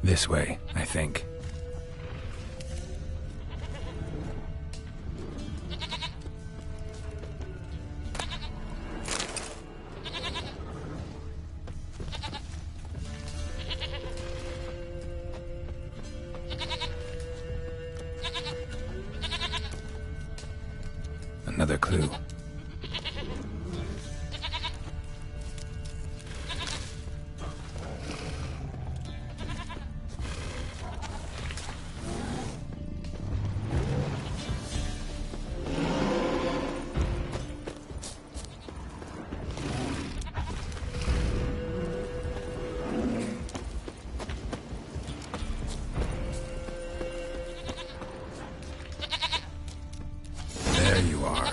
This way, I think. Another clue. There you are.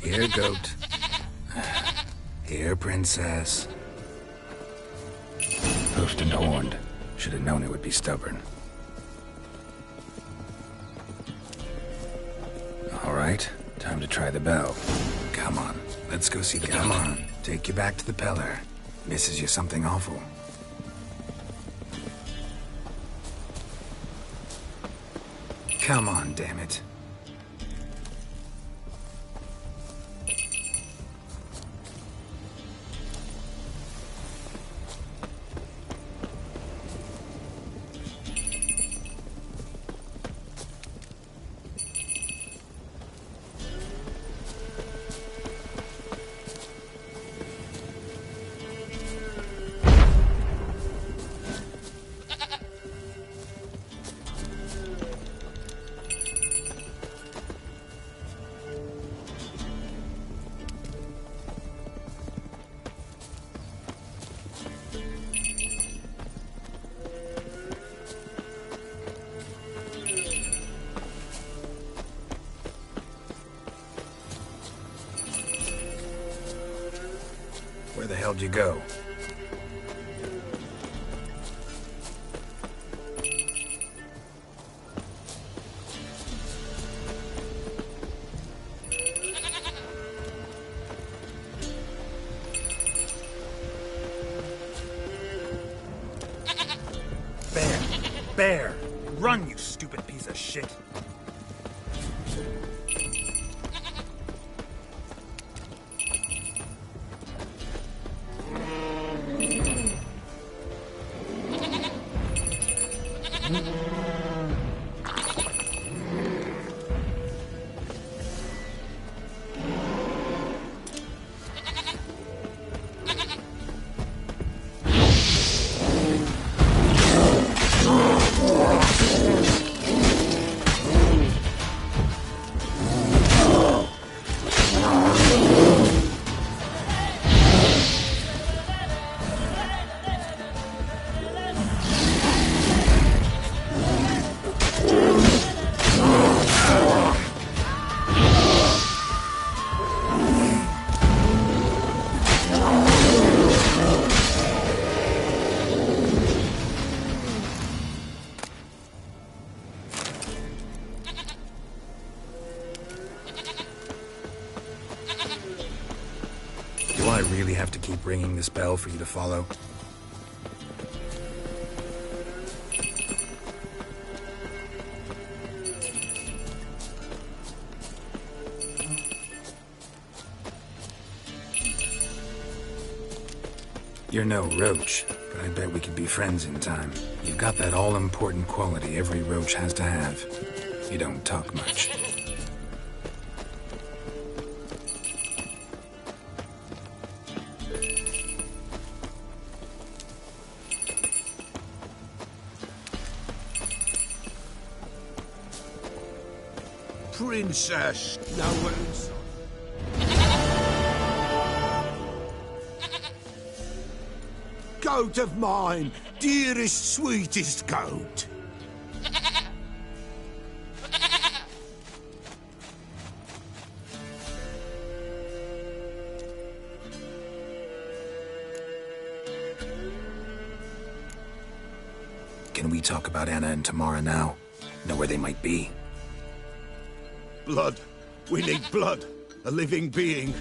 Here, goat. Here, princess. Hoofed and horned. Should have known it would be stubborn. All right, time to try the bell. Come on, let's go see the bell. Come on, take you back to the Peller. Misses you something awful. Come on, damn it. Where the hell'd you go? Bear! Run, you stupid piece of shit! Do I really have to keep ringing this bell for you to follow? You're no roach, but I bet we could be friends in time. You've got that all-important quality every roach has to have. You don't talk much. Princess, no words. Goat of mine, dearest, sweetest goat. Can we talk about Anna and Tamara now? Know where they might be? Blood. We need blood. A living being.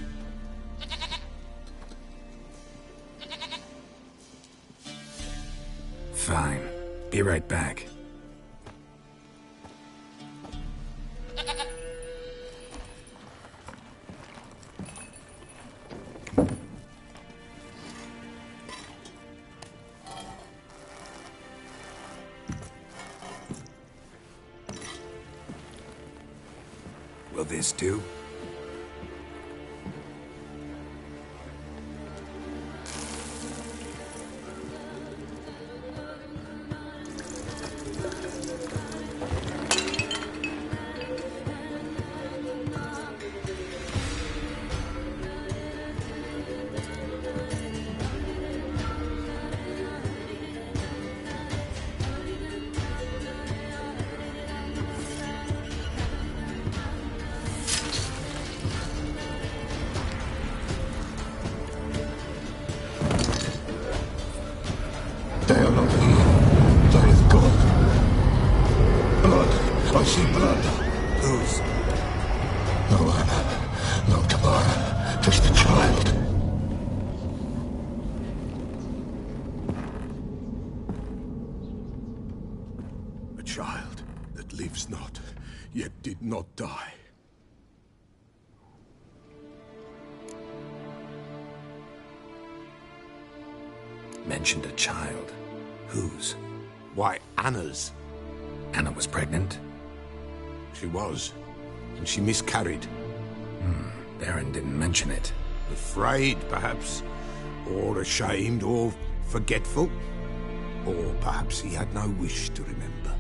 Fine. Be right back. Will this do? They are not here. There is God. Blood. I see blood. Whose? No Anna. No Tamara. Just the child. A child that lives not, yet did not die. Mentioned a child. Whose? Why, Anna's. Anna was pregnant? She was. And she miscarried. Baron didn't mention it. Afraid, perhaps. Or ashamed, or forgetful. Or perhaps he had no wish to remember.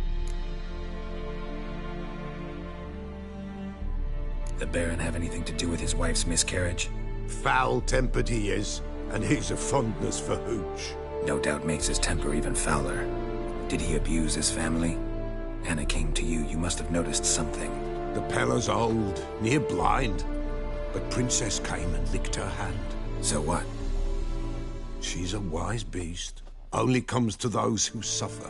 The Baron have anything to do with his wife's miscarriage? Foul-tempered he is, and he's a fondness for hooch. No doubt makes his temper even fouler. Did he abuse his family? Anna came to you. You must have noticed something. The Pella's old, near blind. But Princess came and licked her hand. So what? She's a wise beast. Only comes to those who suffer.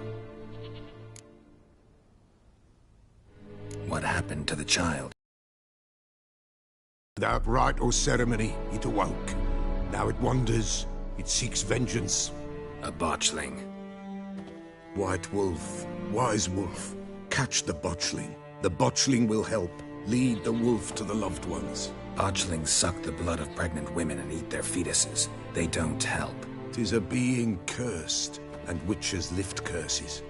What happened to the child? Without rite or ceremony, it awoke. Now it wanders. It seeks vengeance. A botchling. White wolf, wise wolf, catch the botchling. The botchling will help. Lead the wolf to the loved ones. Botchlings suck the blood of pregnant women and eat their fetuses. They don't help. 'Tis a being cursed, and witches lift curses.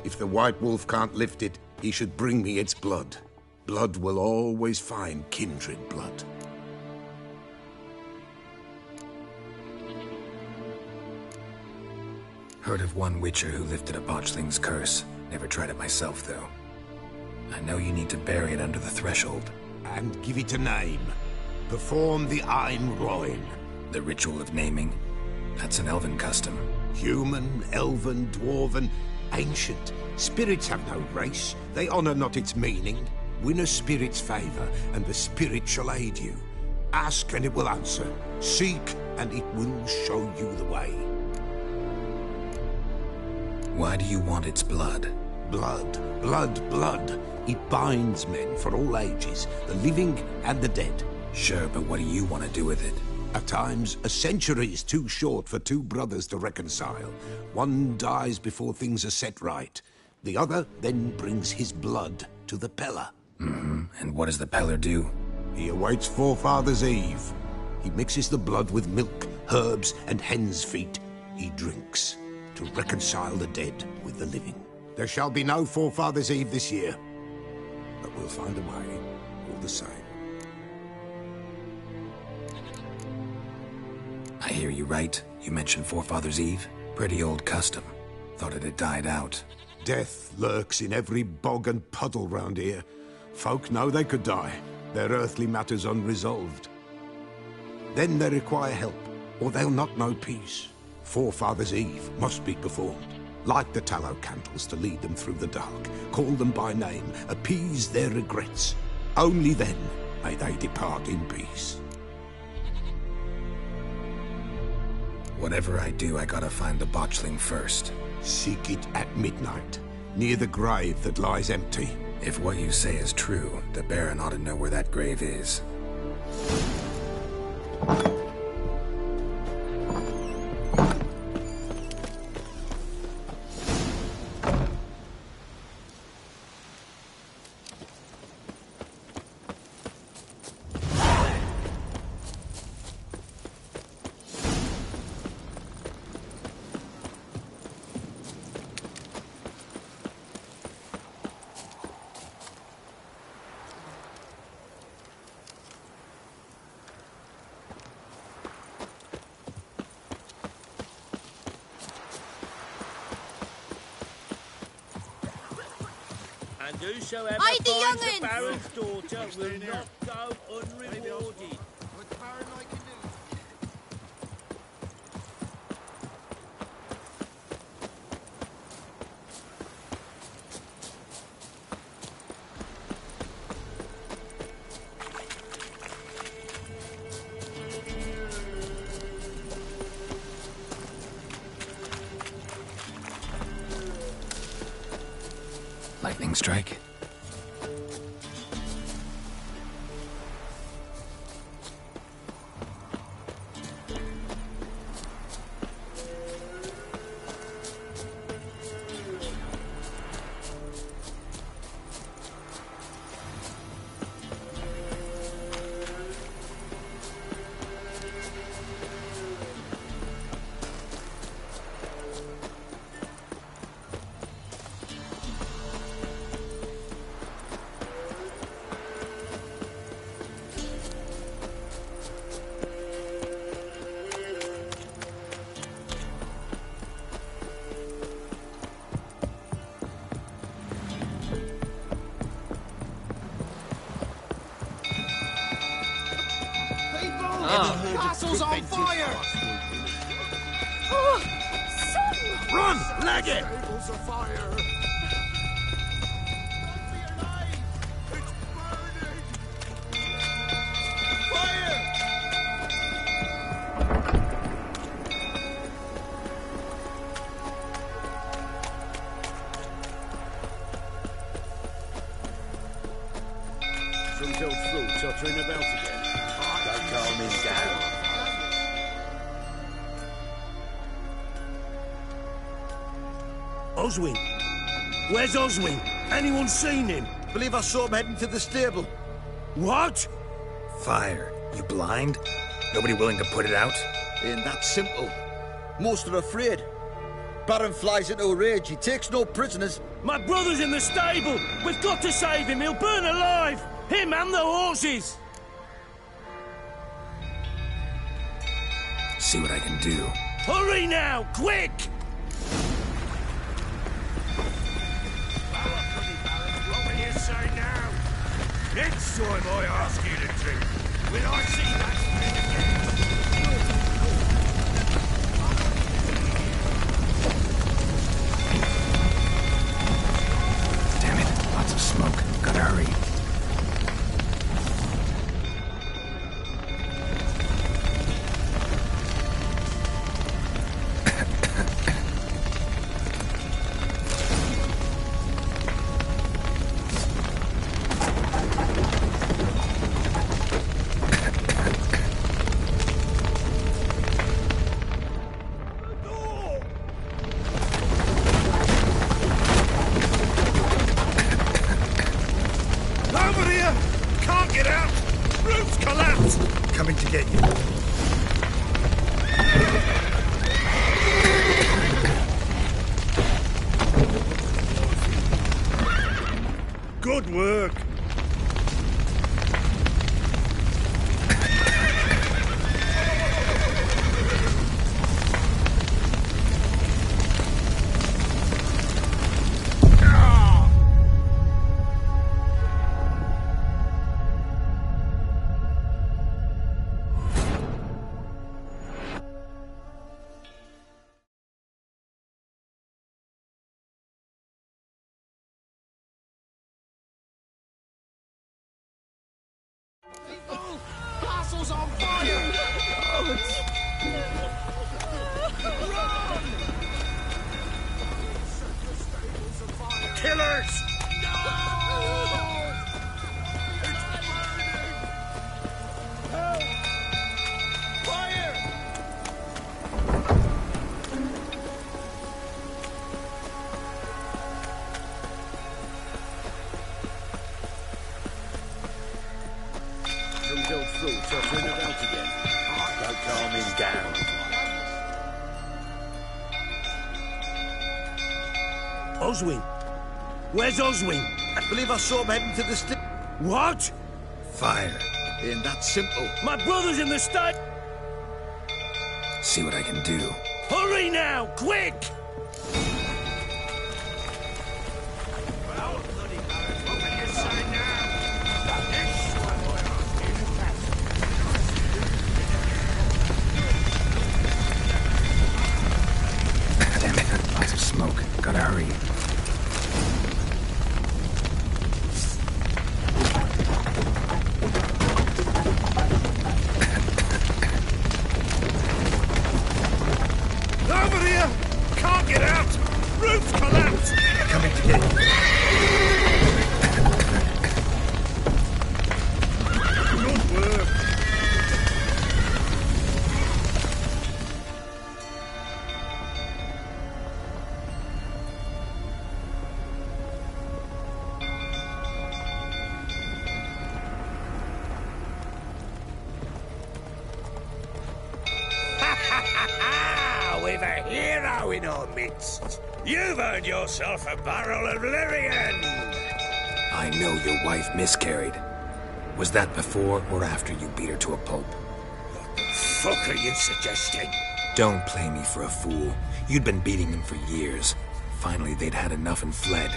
If the white wolf can't lift it, he should bring me its blood. Blood will always find kindred blood. Heard of one witcher who lifted a botchling's curse. Never tried it myself, though. I know you need to bury it under the threshold. And give it a name. Perform the Ein Roin. The ritual of naming? That's an elven custom. Human, elven, dwarven, ancient. Spirits have no race. They honor not its meaning. Win a spirit's favor, and the spirit shall aid you. Ask, and it will answer. Seek, and it will show you the way. Why do you want its blood? Blood, blood, blood. It binds men for all ages, the living and the dead. Sure, but what do you want to do with it? At times, a century is too short for two brothers to reconcile. One dies before things are set right. The other then brings his blood to the Peller. And what does the Peller do? He awaits Forefathers' Eve. He mixes the blood with milk, herbs, and hen's feet. He drinks to reconcile the dead with the living. There shall be no Forefathers' Eve this year, but we'll find a way all the same. I hear you right. You mentioned Forefathers' Eve. Pretty old custom. Thought it had died out. Death lurks in every bog and puddle round here. Folk know they could die, their earthly matters unresolved. Then they require help, or they'll not know peace. Forefathers' Eve must be performed. Light the tallow candles to lead them through the dark. Call them by name, appease their regrets. Only then may they depart in peace. Whatever I do, I gotta find the botchling first. Seek it at midnight, near the grave that lies empty. If what you say is true, the Baron ought to know where that grave is. And whosoever Aye, the finds young'uns. the Baron's daughter will not go unrewarded. Lightning strike? Castle's on fire! Oh, son! Run! Leg it! Tables are fire! Some old fool tottering about again. Don't calm him down. Oswin! Where's Oswin? Anyone seen him? Believe I saw him heading to the stable. What? Fire. You blind? Nobody willing to put it out? Ain't that simple. Most are afraid. Baron flies into a rage. He takes no prisoners. My brother's in the stable! We've got to save him! He'll burn alive! Him and the horses! See what I can do. Hurry now! Quick! What will you say now? Next time I ask you to drink, will I see that thing again? Damn it, lots of smoke. Gotta hurry. Over here! Can't get out! Roof's collapsed! Coming to get you. Good work! killers! Some old fool tottering about again. Don't calm him down. Oswin? Where's Oswin? I believe I saw him heading to the What? Fire. Ain't that simple. My brother's in the state! See what I can do. Hurry now, quick! Damn it, lots of smoke. Gotta hurry. Over here! Can't get out! Roof's collapsed! Coming to get you. Good work! We've a hero in our midst. You've earned yourself a barrel of Lyrian. I know your wife miscarried. Was that before or after you beat her to a pulp? What the fuck are you suggesting? Don't play me for a fool. You'd been beating them for years. Finally, they'd had enough and fled.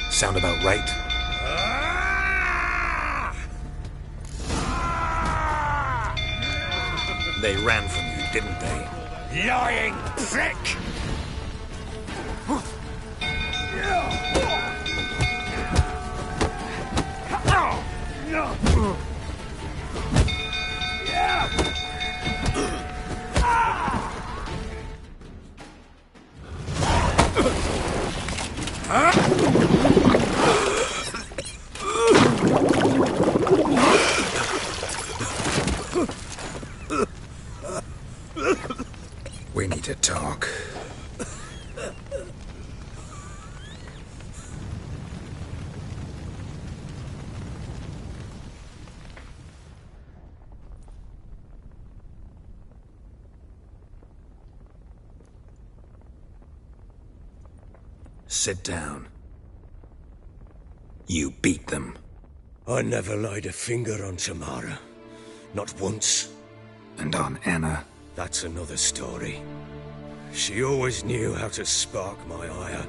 Sound about right? Ah! Ah! They ran from you, didn't they? Lying prick! We need to talk. Sit down. You beat them. I never laid a finger on Tamara. Not once. And on Anna. That's another story. She always knew how to spark my ire.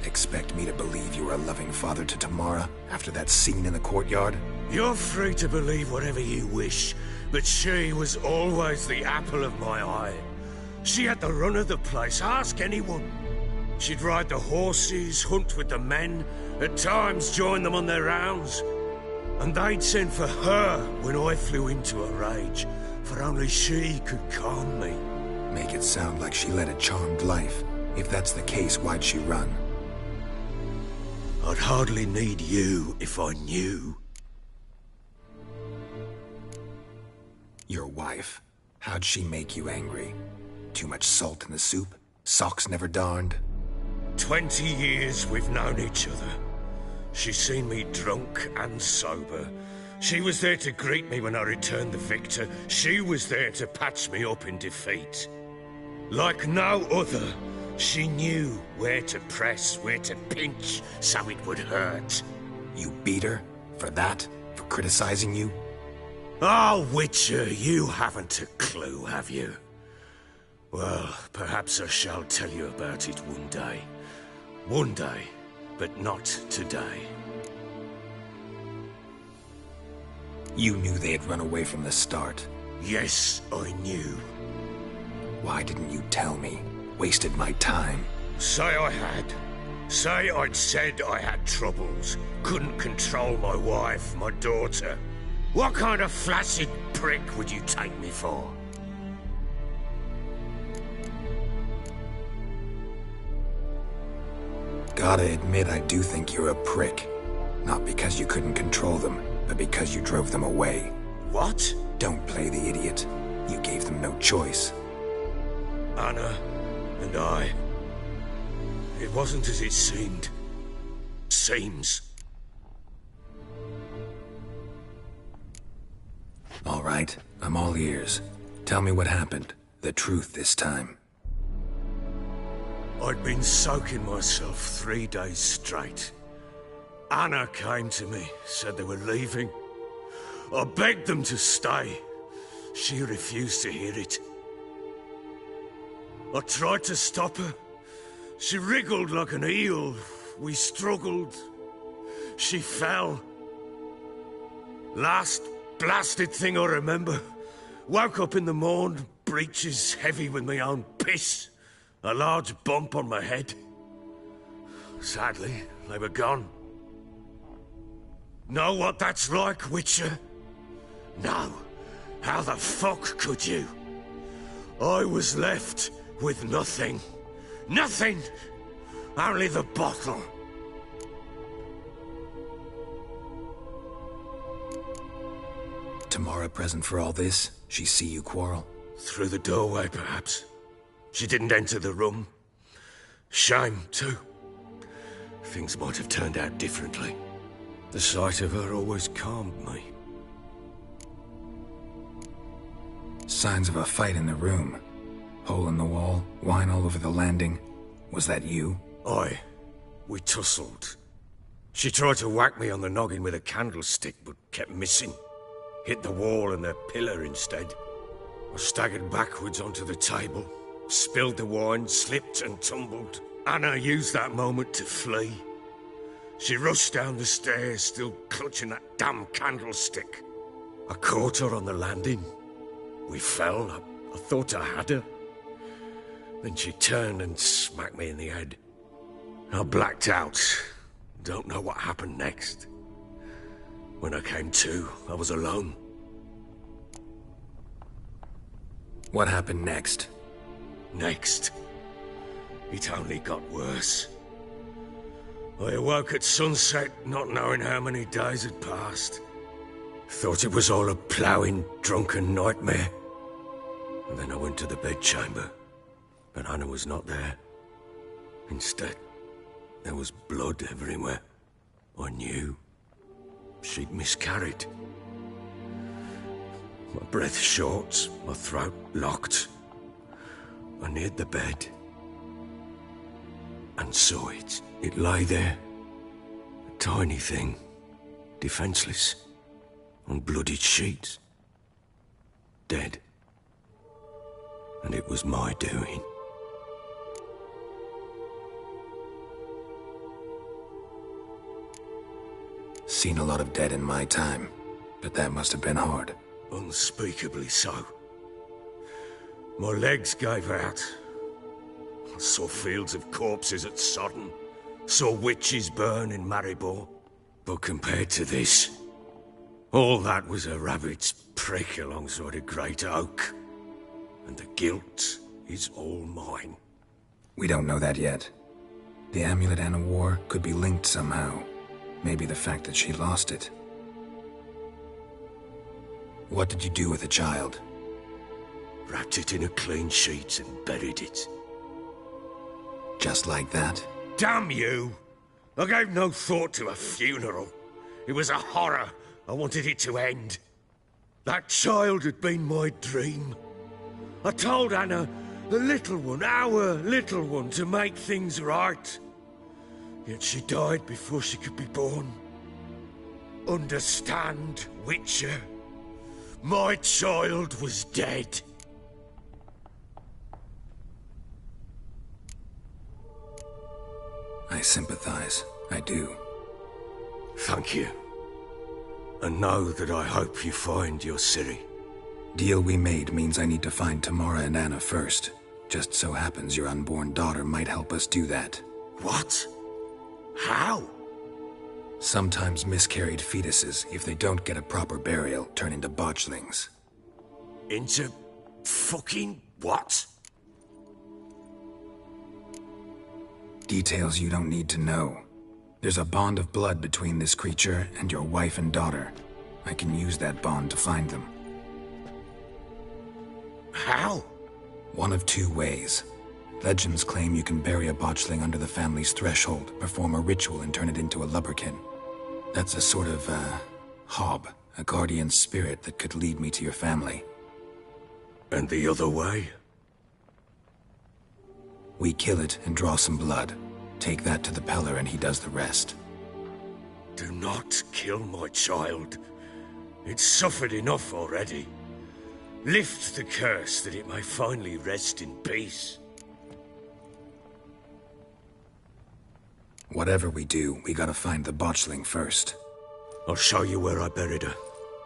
Expect me to believe you were a loving father to Tamara after that scene in the courtyard? You're free to believe whatever you wish, but she was always the apple of my eye. She had the run of the place, ask anyone. She'd ride the horses, hunt with the men, at times join them on their rounds. And they'd send for her when I flew into a rage, for only she could calm me. Make it sound like she led a charmed life. If that's the case, why'd she run? I'd hardly need you if I knew. Your wife. How'd she make you angry? Too much salt in the soup? Socks never darned? 20 years we've known each other. She's seen me drunk and sober. She was there to greet me when I returned the victor. She was there to patch me up in defeat. Like no other, she knew where to press, where to pinch, so it would hurt. You beat her? For that? For criticizing you? Oh, Witcher, you haven't a clue, have you? Well, perhaps I shall tell you about it one day. One day, but not today. You knew they had run away from the start. Yes, I knew. Why didn't you tell me? Wasted my time. Say I had. Say I'd said I had troubles. Couldn't control my wife, my daughter. What kind of flaccid prick would you take me for? Gotta admit, I do think you're a prick. Not because you couldn't control them, but because you drove them away. What? Don't play the idiot. You gave them no choice. Anna and I... It wasn't as it seemed. Seems. All right, I'm all ears. Tell me what happened. The truth this time. I'd been soaking myself 3 days straight. Anna came to me, said they were leaving. I begged them to stay. She refused to hear it. I tried to stop her. She wriggled like an eel. We struggled. She fell. Last blasted thing I remember. Woke up in the morn, breeches heavy with my own piss. A large bump on my head. Sadly, they were gone. Know what that's like, Witcher? No. How the fuck could you? I was left with nothing. Nothing! Only the bottle. Tamara present for all this? She see you quarrel? Through the doorway, perhaps. She didn't enter the room. Shame, too. Things might have turned out differently. The sight of her always calmed me. Signs of a fight in the room. Hole in the wall, wine all over the landing. Was that you? Aye. We tussled. She tried to whack me on the noggin with a candlestick, but kept missing. Hit the wall and the pillar instead. I staggered backwards onto the table, spilled the wine, slipped and tumbled. Anna used that moment to flee. She rushed down the stairs, still clutching that damn candlestick. I caught her on the landing. We fell. I thought I had her. Then she turned and smacked me in the head. I blacked out. Don't know what happened next. When I came to, I was alone. What happened next? Next? It only got worse. I awoke at sunset, not knowing how many days had passed. Thought it was all a ploughing, drunken nightmare. And then I went to the bedchamber, but Anna was not there. Instead, there was blood everywhere. I knew. She'd miscarried. My breath short, my throat locked. I neared the bed and saw it. It lay there, a tiny thing, defenseless, on bloodied sheets, dead. And it was my doing. Seen a lot of dead in my time, but that must have been hard. Unspeakably so. My legs gave out. I saw fields of corpses at Sodden. Saw witches burn in Maribor. But compared to this, all that was a rabbit's prick alongside a great oak. And the guilt is all mine. We don't know that yet. The amulet Anna wore could be linked somehow. Maybe the fact that she lost it. What did you do with the child? Wrapped it in a clean sheet and buried it. Just like that? Damn you! I gave no thought to a funeral. It was a horror. I wanted it to end. That child had been my dream. I told Anna, the little one, our little one, to make things right. Yet she died before she could be born. Understand, Witcher? My child was dead. I sympathize. I do. Thank you. And know that I hope you find your Ciri. Deal we made means I need to find Tamara and Anna first. Just so happens your unborn daughter might help us do that. What? How? Sometimes miscarried fetuses, if they don't get a proper burial, turn into botchlings. Into fucking what? Details you don't need to know. There's a bond of blood between this creature and your wife and daughter. I can use that bond to find them. How? One of two ways. Legends claim you can bury a botchling under the family's threshold, perform a ritual and turn it into a lubberkin. That's a sort of, hob, a guardian spirit that could lead me to your family. And the other way? We kill it and draw some blood. Take that to the Peller and he does the rest. Do not kill my child. It's suffered enough already. Lift the curse that it may finally rest in peace. Whatever we do, we gotta find the botchling first. I'll show you where I buried her,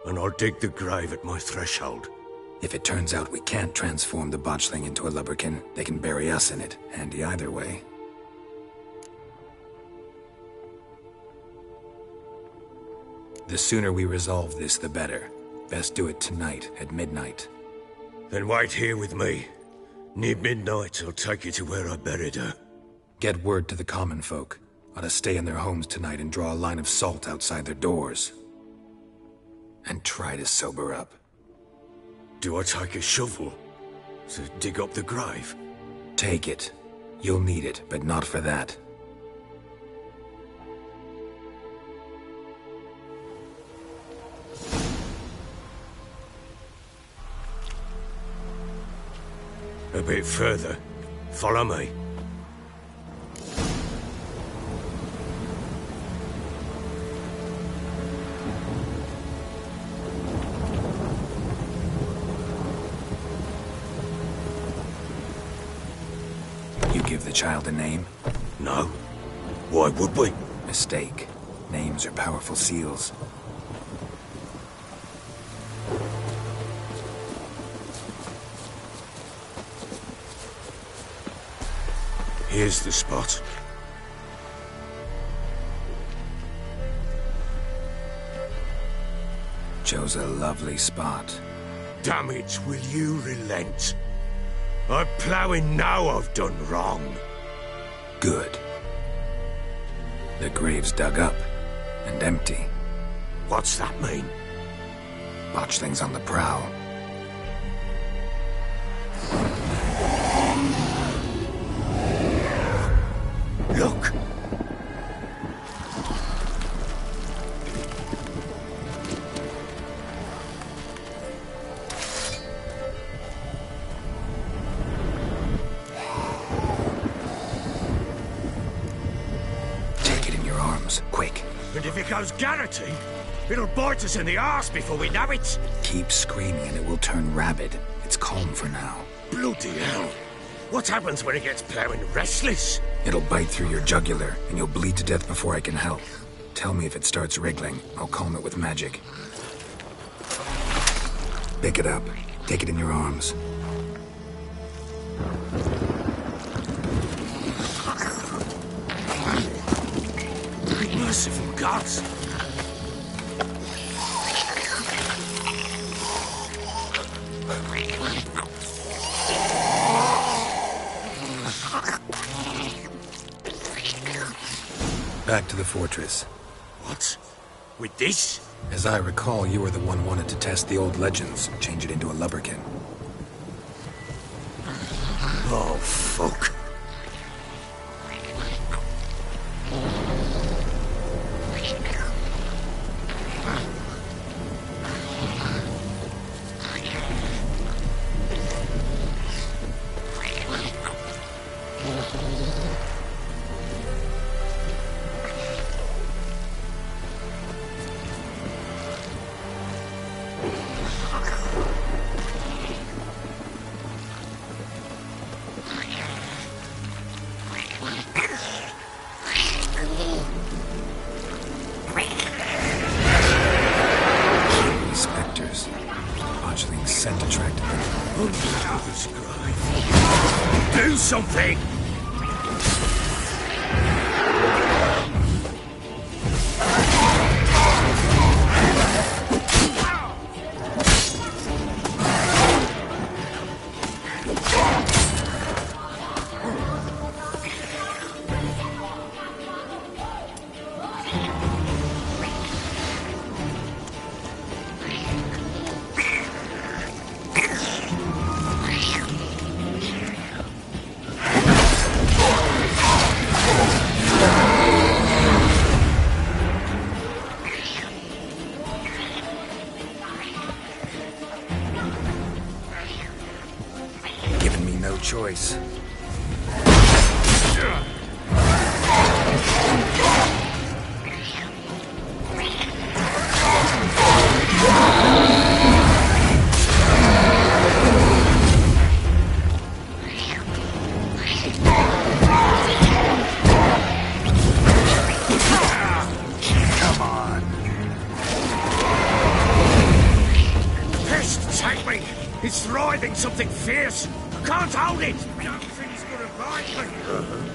and I'll dig the grave at my threshold. If it turns out we can't transform the botchling into a lubberkin, they can bury us in it. Handy either way. The sooner we resolve this, the better. Best do it tonight, at midnight. Then wait here with me. Near midnight, I'll take you to where I buried her. Get word to the common folk. Ought to stay in their homes tonight and draw a line of salt outside their doors. And try to sober up. Do I take a shovel to dig up the grave? Take it. You'll need it, but not for that. A bit further. Follow me. You give the child a name? No. Why would we? Mistake. Names are powerful seals. Here's the spot. Chose a lovely spot. Damn it, will you relent? I'm ploughing now I've done wrong. Good. The grave's dug up and empty. What's that mean? Botchling's on the prowl. Look! Take it in your arms, quick. And if it goes Garrity, it'll bite us in the arse before we know it. Keep screaming and it will turn rabid. It's calm for now. Bloody hell. What happens when it gets ploughing restless? It'll bite through your jugular, and you'll bleed to death before I can help. Tell me if it starts wriggling. I'll calm it with magic. Pick it up. Take it in your arms. Merciful gods! Back to the fortress. What? With this? As I recall, you were the one wanted to test the old legends, change it into a lubberkin. Oh, fuck. Spectres. Botchling's scent attracted them. Do something! place. It's writhing something fierce. I can't hold it. Young thing's gonna bite me.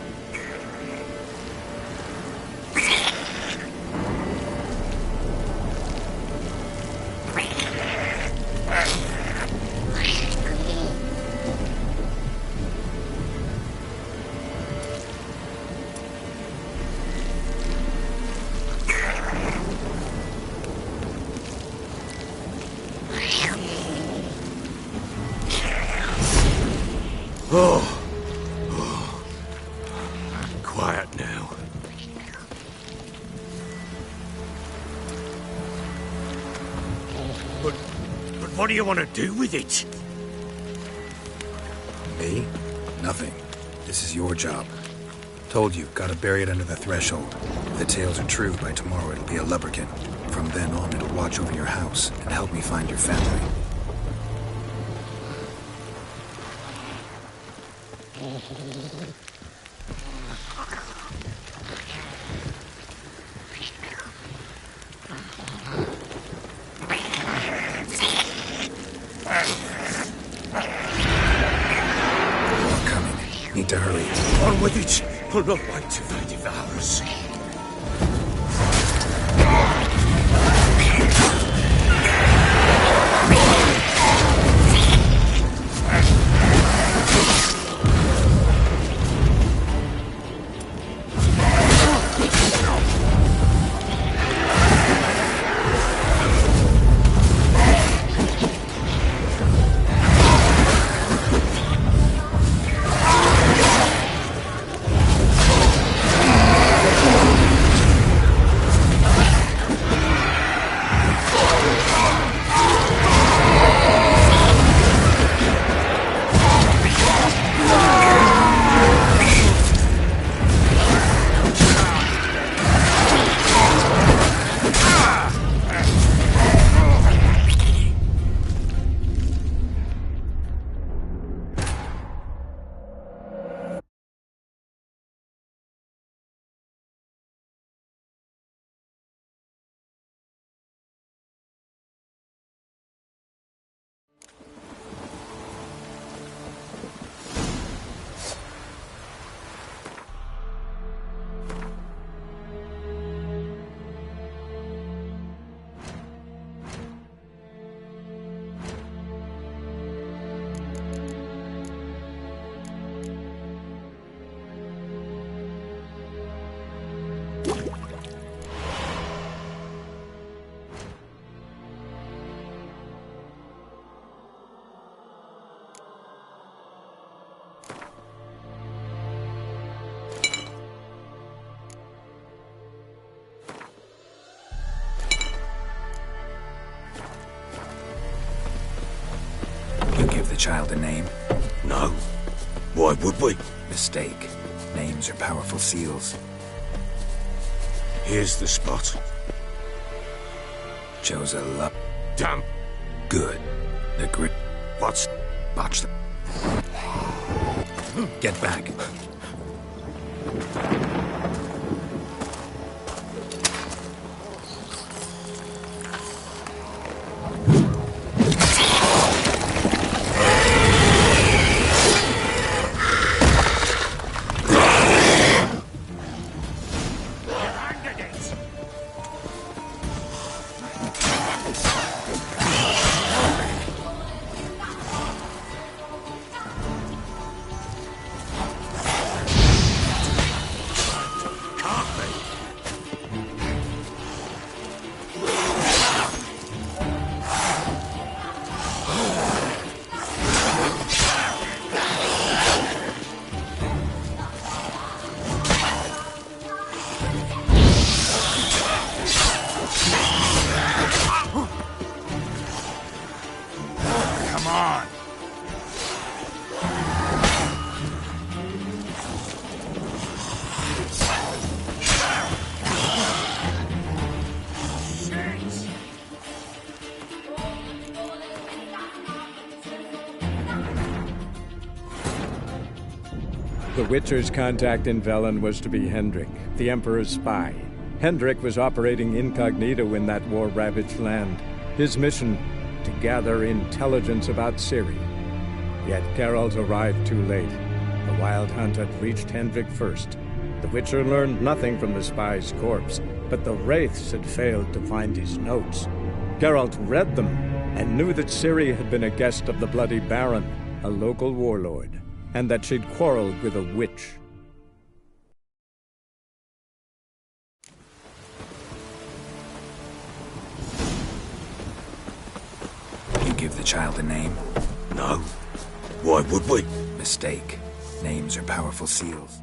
Quiet now. But what do you want to do with it? Me? Nothing. This is your job. Told you, gotta bury it under the threshold. If the tales are true, by tomorrow it'll be a lubberkin. From then on, it'll watch over your house and help me find your family. More coming. Need to hurry. On with it. I'll not wait till they devour us. Child a name? No. Why would we? Mistake. Names are powerful seals. Here's the spot. Chose a luck. Damn. Good. The grip. What's... Botch them. Get back. Witcher's contact in Velen was to be Hendrik, the Emperor's spy. Hendrik was operating incognito in that war-ravaged land. His mission, to gather intelligence about Ciri. Yet Geralt arrived too late. The Wild Hunt had reached Hendrik first. The Witcher learned nothing from the spy's corpse, but the Wraiths had failed to find his notes. Geralt read them and knew that Ciri had been a guest of the Bloody Baron, a local warlord, and that she'd quarreled with a witch. You give the child a name? No. Why would we? Mistake. Names are powerful seals.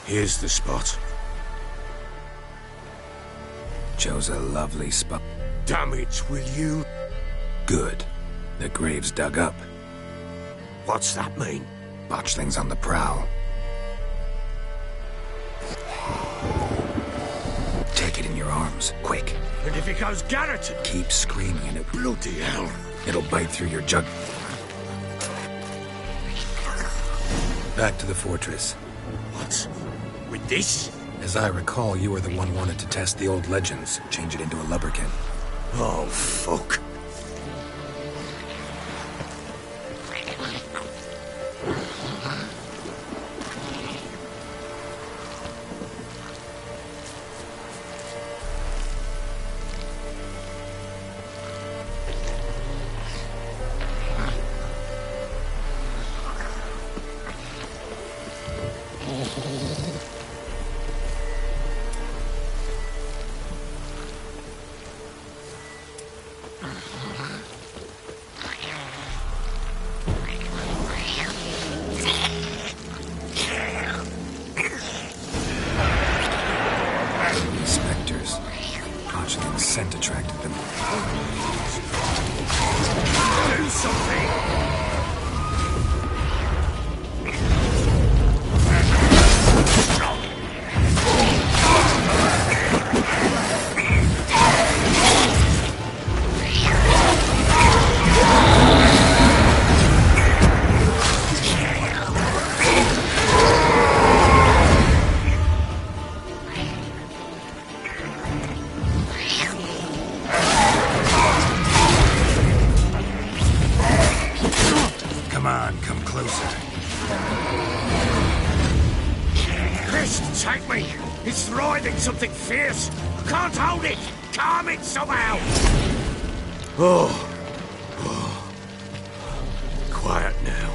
Here's the spot. Chose a lovely spot. Damn it, will you? Good. The grave's dug up. What's that mean? Botchling's on the prowl. Take it in your arms, quick. And if it goes Garrett? Keep screaming and it... Bloody hell. It'll bite through your jug. Back to the fortress. What? With this? As I recall, you were the one wanted to test the old legends, change it into a lubberkin. Oh, fuck. Scent attracted them. Do something! Come closer. Chris, take me! It's writhing something fierce! I can't hold it! Calm it somehow! Oh. Quiet now.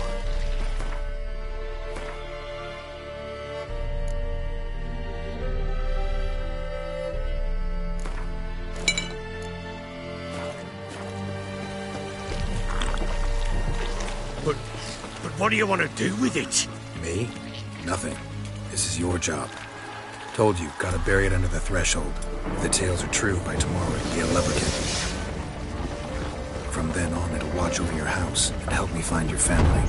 But what do you want to do with it? Me? Nothing. This is your job. Told you, gotta bury it under the threshold. If the tales are true, by tomorrow it'll be a leprechaun. From then on, it'll watch over your house and help me find your family.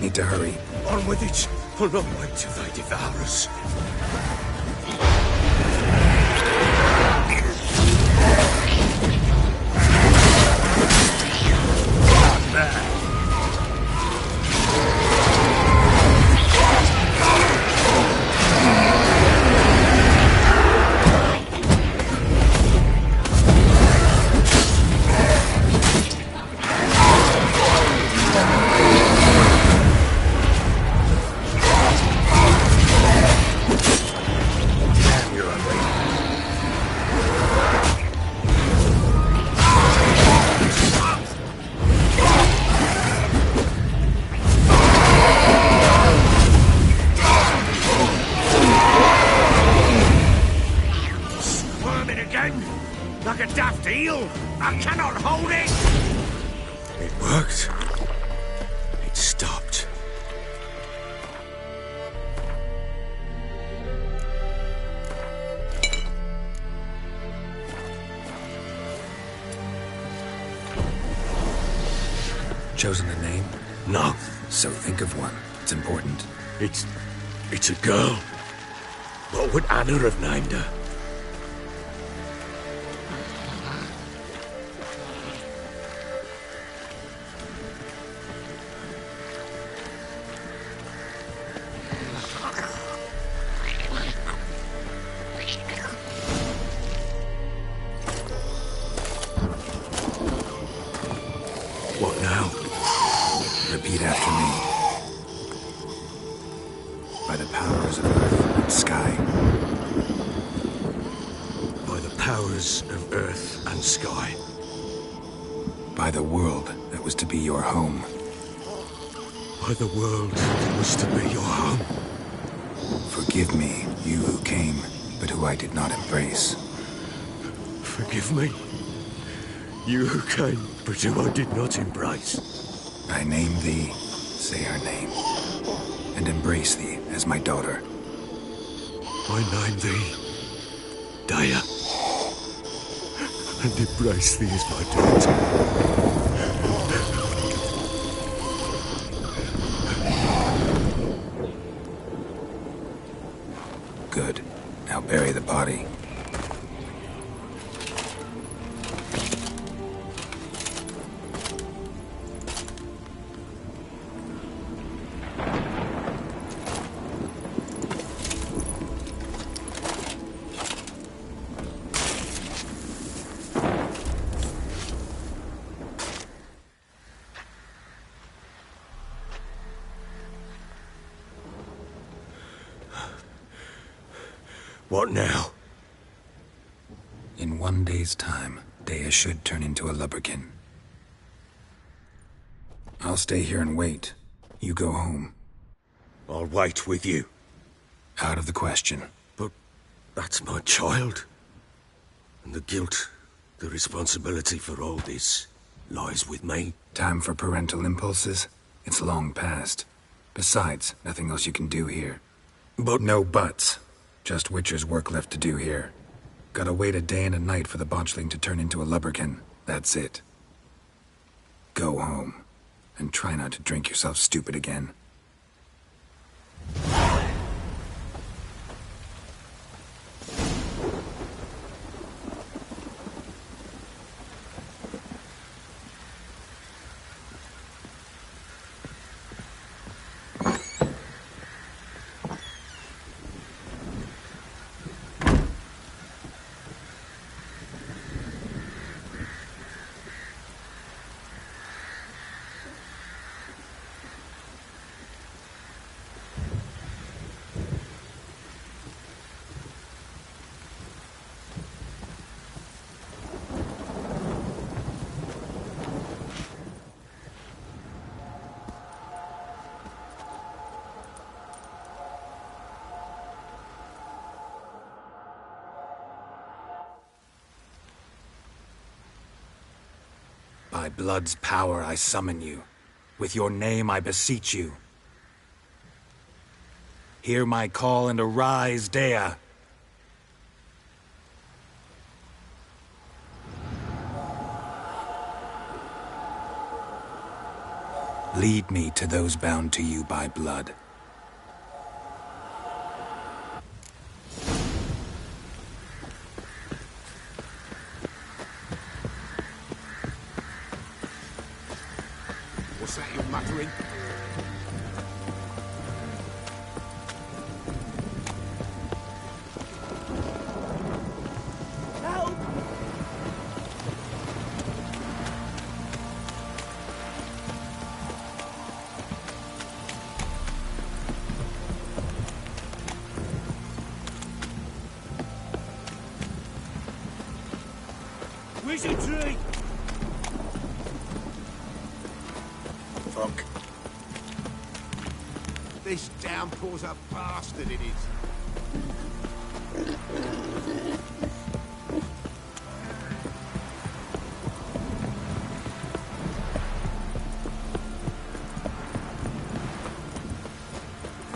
Need to hurry. On with it. I'll not wait till they devour us. I cannot hold it! It worked. It stopped. Chosen a name? No, So think of one. It's important. it's a girl. What would Anna have named her? What now? Repeat after me. By the powers of earth and sky. By the powers of earth and sky. By the world that was to be your home. By the world that was to be your home. Forgive me, you who came, but who I did not embrace. Forgive me. You who came, but who I did not embrace. I name thee, say her name, and embrace thee as my daughter. I name thee Daya, and embrace thee as my daughter. Good. Now bury the body. What now? In 1 day's time, Dea should turn into a lubberkin. I'll stay here and wait. You go home. I'll wait with you. Out of the question. But that's my child. And the guilt, the responsibility for all this, lies with me. Time for parental impulses? It's long past. Besides, nothing else you can do here. But No buts. Just Witcher's work left to do here. Gotta wait a day and a night for the botchling to turn into a lubberkin. That's it. Go home. And try not to drink yourself stupid again. By blood's power I summon you. With your name I beseech you. Hear my call and arise, Dea. Lead me to those bound to you by blood. What's that you're muttering? Wizardry! Fuck. This downpour's a bastard, it is.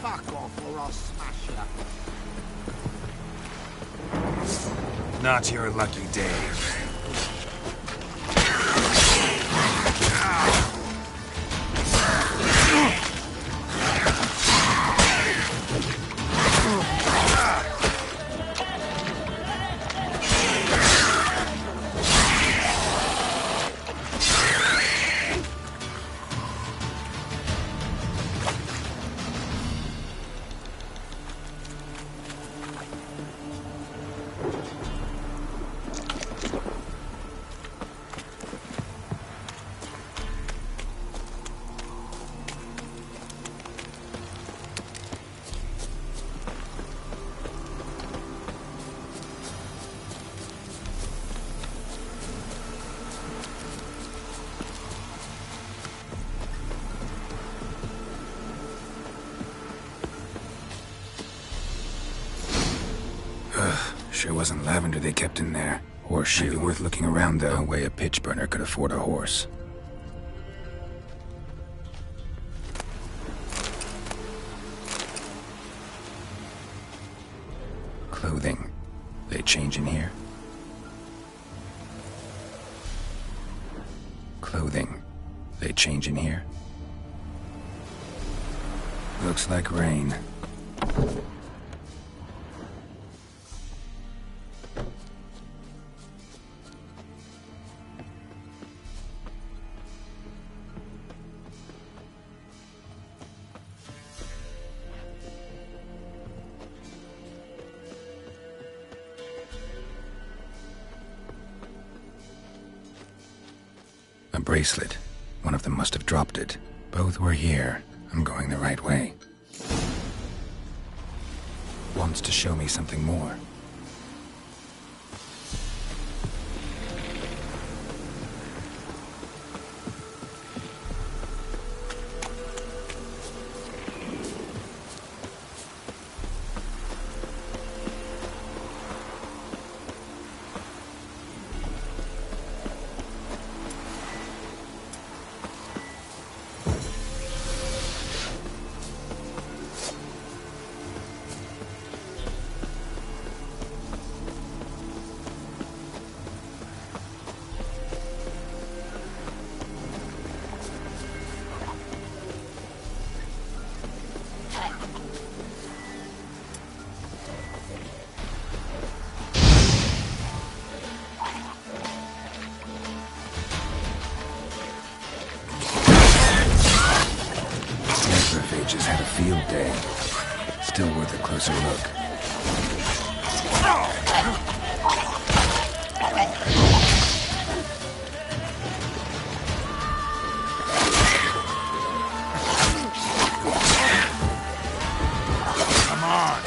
Fuck off or I'll smash you. Not your lucky day. Sure wasn't lavender they kept in there. Horseshoe. Maybe worth looking around, though. No way a pitch burner could afford a horse. Clothing. They change in here? Clothing. They change in here? Looks like rain. A bracelet. One of them must have dropped it. Both were here. I'm going the right way. Wants to show me something more. Just had a field day. Still worth a closer look. Come on.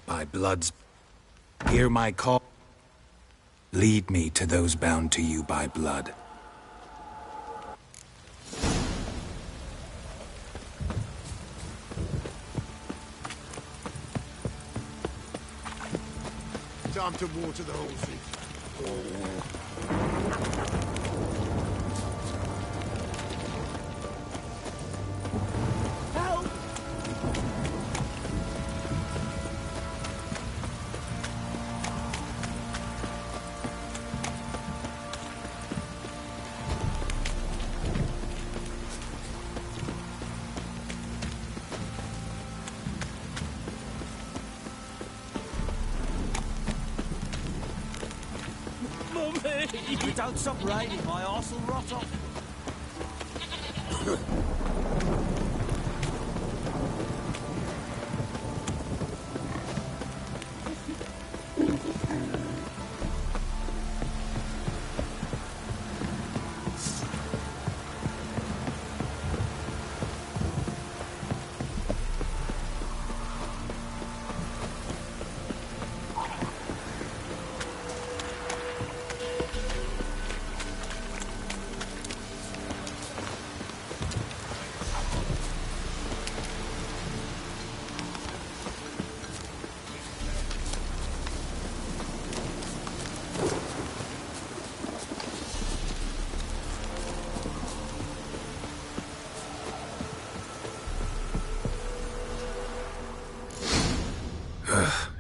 By bloods, hear my call. Lead me to those bound to you by blood. Time to water the horses. If you don't stop raining, my arse will rot off.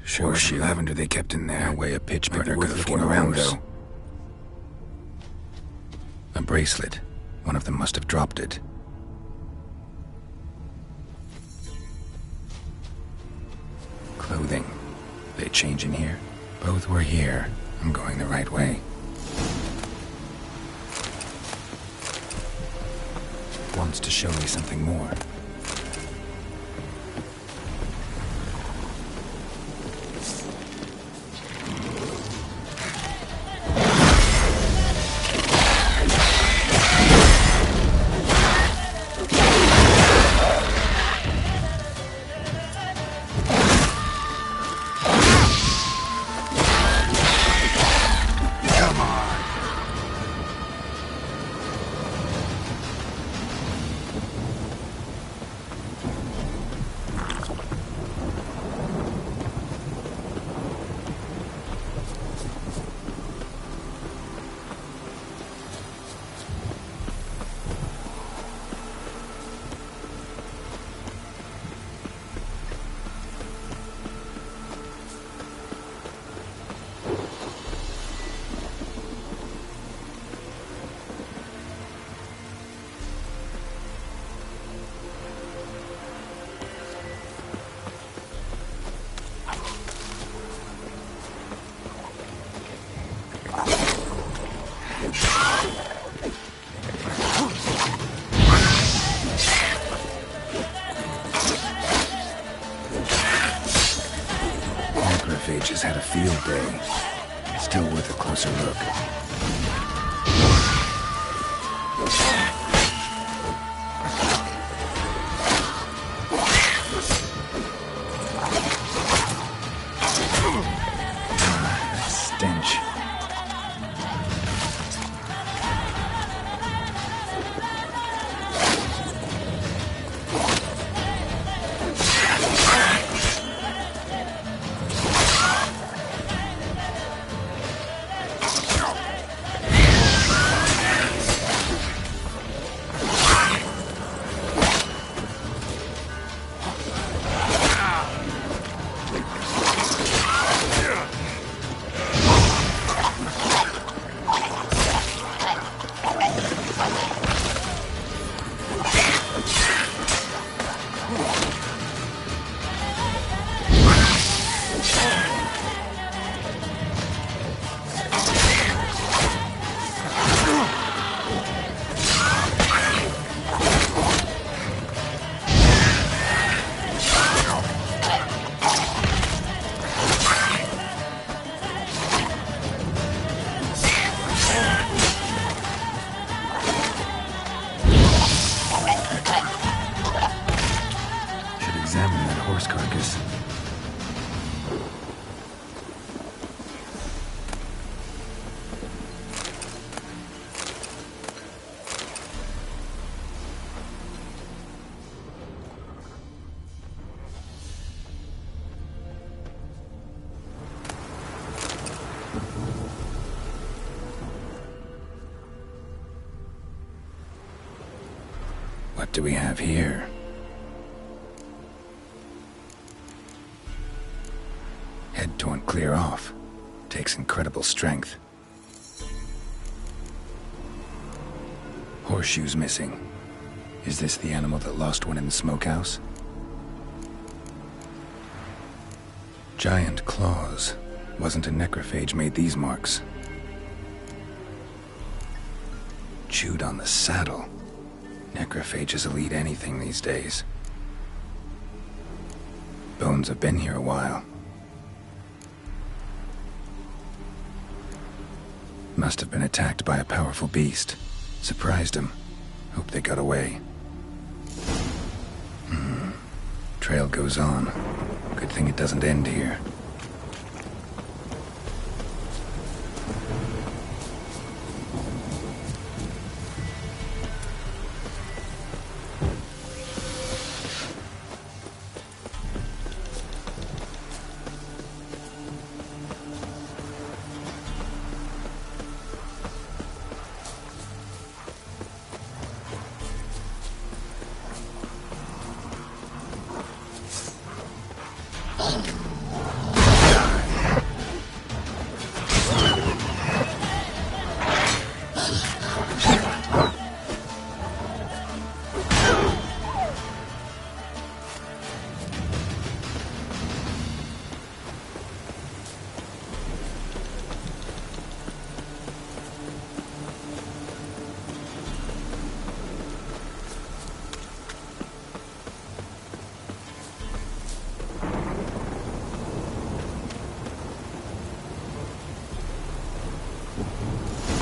Sure was some lavender they kept in there. No way a pitch burner could have looking around, though. A bracelet. One of them must have dropped it. Clothing. They change in here? Both were here. I'm going the right way. Wants to show me something more. Necrophages had a field day. Still worth a closer look. Stench. Carcass. What do we have here? Head torn clear off. Takes incredible strength. Horseshoes missing. Is this the animal that lost one in the smokehouse? Giant claws. Wasn't a necrophage made these marks. Chewed on the saddle. Necrophages will eat anything these days. Bones have been here a while. Must have been attacked by a powerful beast. Surprised him. Hope they got away. Trail goes on. Good thing it doesn't end here.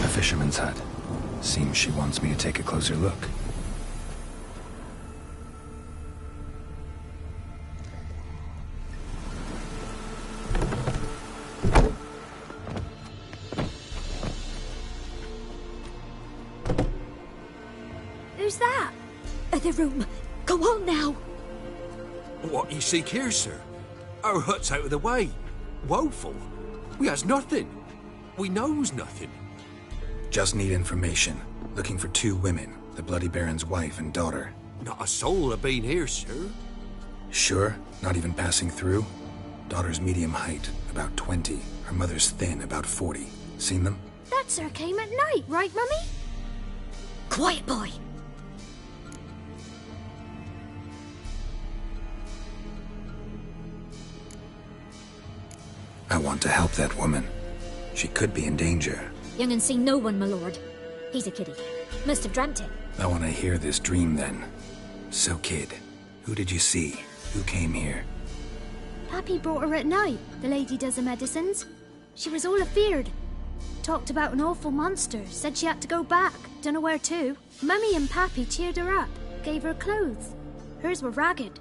Fisherman's hut. Seems she wants me to take a closer look. Who's that? The room. Go on now. What you seek here, sir? Our hut's out of the way. Woeful. We has nothing. We knows nothing. Just need information. Looking for 2 women, the Bloody Baron's wife and daughter. Not a soul have been here, sir. Sure? Not even passing through? Daughter's medium height, about 20. Her mother's thin, about 40. Seen them? That sir came at night, right, Mummy? Quiet, boy. I want to help that woman. She could be in danger. Young and seen no one, my lord. He's a kiddie. Must have dreamt it. I want to hear this dream then. So, kid, who did you see? Who came here? Pappy brought her at night, the lady does the medicines. She was all afeared. Talked about an awful monster, said she had to go back, dunno where to. Mummy and Pappy cheered her up, gave her clothes. Hers were ragged.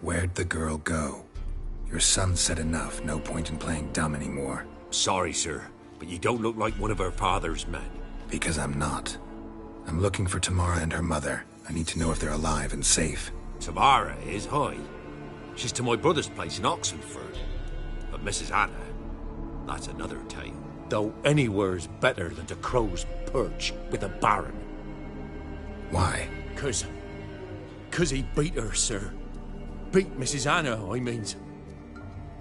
Where'd the girl go? Your son said enough, no point in playing dumb anymore. Sorry, sir, but you don't look like one of our father's men. Because I'm not. I'm looking for Tamara and her mother. I need to know if they're alive and safe. Tamara is, hi. She's to my brother's place in Oxenford. But Mrs. Anna, that's another tale. Though anywhere's better than to crow's perch with a baron. Why? 'Cause he beat her, sir. Beat Mrs. Anna, I means.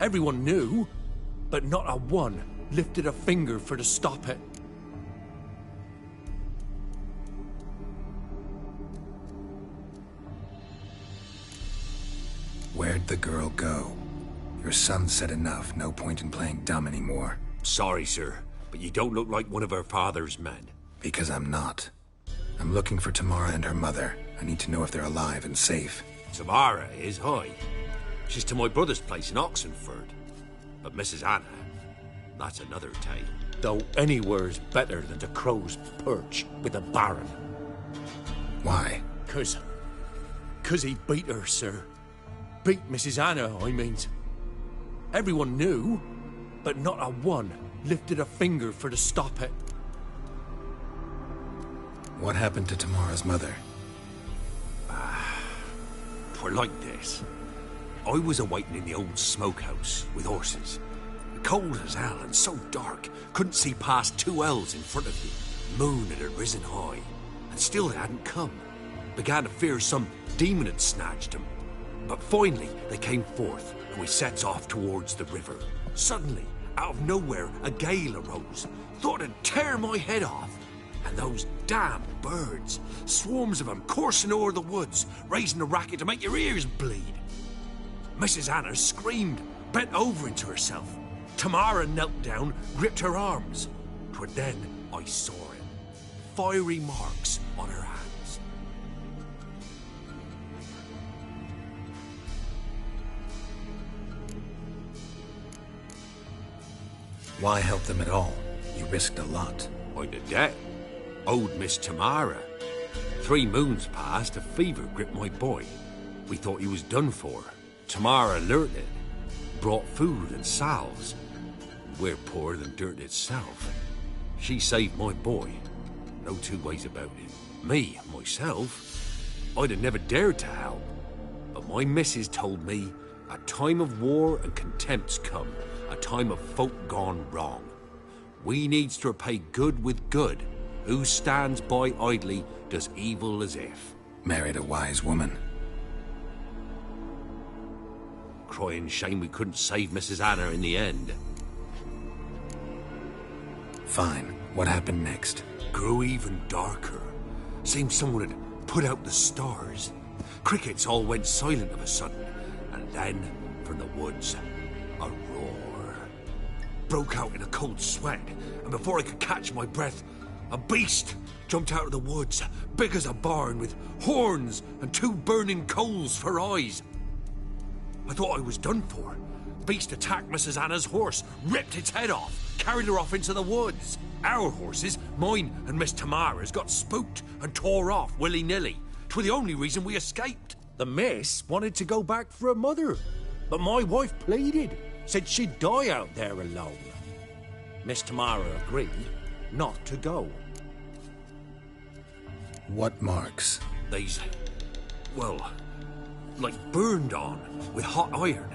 Everyone knew, but not a one lifted a finger for to stop it. Where'd the girl go? Your son said enough, no point in playing dumb anymore. Sorry, sir, but you don't look like one of our father's men. Because I'm not. I'm looking for Tamara and her mother. I need to know if they're alive and safe. Tamara is, hi. She's to my brother's place in Oxenford. But Mrs. Anna, that's another tale. Though anywhere's better than to crow's perch with a baron. Why? 'Cause he beat her, sir. Beat Mrs. Anna, I means. Everyone knew, but not a one lifted a finger for to stop it. What happened to Tamara's mother? Twere like this. I was awaiting in the old smokehouse with horses. Cold as hell and so dark, couldn't see past 2 ells in front of me. Moon had risen high, and still they hadn't come. Began to fear some demon had snatched them. But finally they came forth, and we sets off towards the river. Suddenly, out of nowhere, a gale arose. Thought it'd tear my head off. And those damn birds, swarms of them coursing o'er the woods, raising a racket to make your ears bleed. Mrs. Anna screamed, bent over into herself. Tamara knelt down, gripped her arms. 'Twere then I saw it. Fiery marks on her hands. Why help them at all? You risked a lot. I'd a debt. Owed Miss Tamara. 3 moons passed, a fever gripped my boy. We thought he was done for. Tamara learnt it. Brought food and salves. We're poorer than dirt itself. She saved my boy. No 2 ways about it. Me, myself, I'd have never dared to help. But my missus told me a time of war and contempt's come. A time of folk gone wrong. We needs to repay good with good. Who stands by idly does evil as if. Married a wise woman. Crying shame we couldn't save Mrs. Anna in the end. Fine. What happened next? Grew even darker. Seemed someone had put out the stars. Crickets all went silent of a sudden. And then, from the woods, a roar. Broke out in a cold sweat, and before I could catch my breath, a beast jumped out of the woods, big as a barn, with horns and 2 burning coals for eyes. I thought I was done for. The beast attacked Mrs. Anna's horse, ripped its head off, carried her off into the woods. Our horses, mine and Miss Tamara's, got spooked and tore off willy-nilly. 'Twere the only reason we escaped. The miss wanted to go back for her mother, but my wife pleaded, said she'd die out there alone. Miss Tamara agreed not to go. What marks? They's, well, like burned on with hot iron.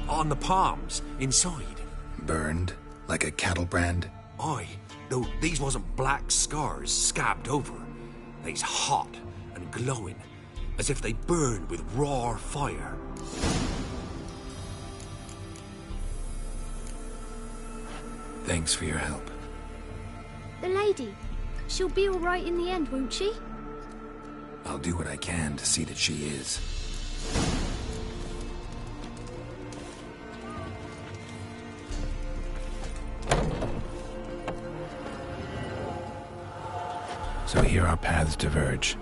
On the palms, inside. Burned? Like a cattle brand? Aye, though these wasn't black scars scabbed over. They's hot and glowing, as if they burned with raw fire. Thanks for your help. The lady. She'll be all right in the end, won't she? I'll do what I can to see that she is. So here our paths diverge.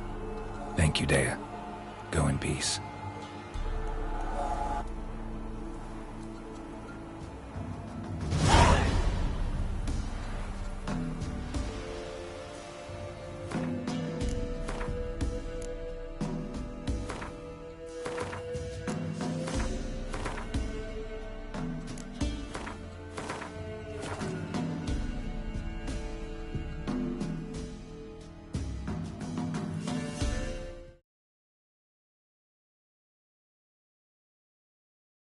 Thank you, Dea. Go in peace.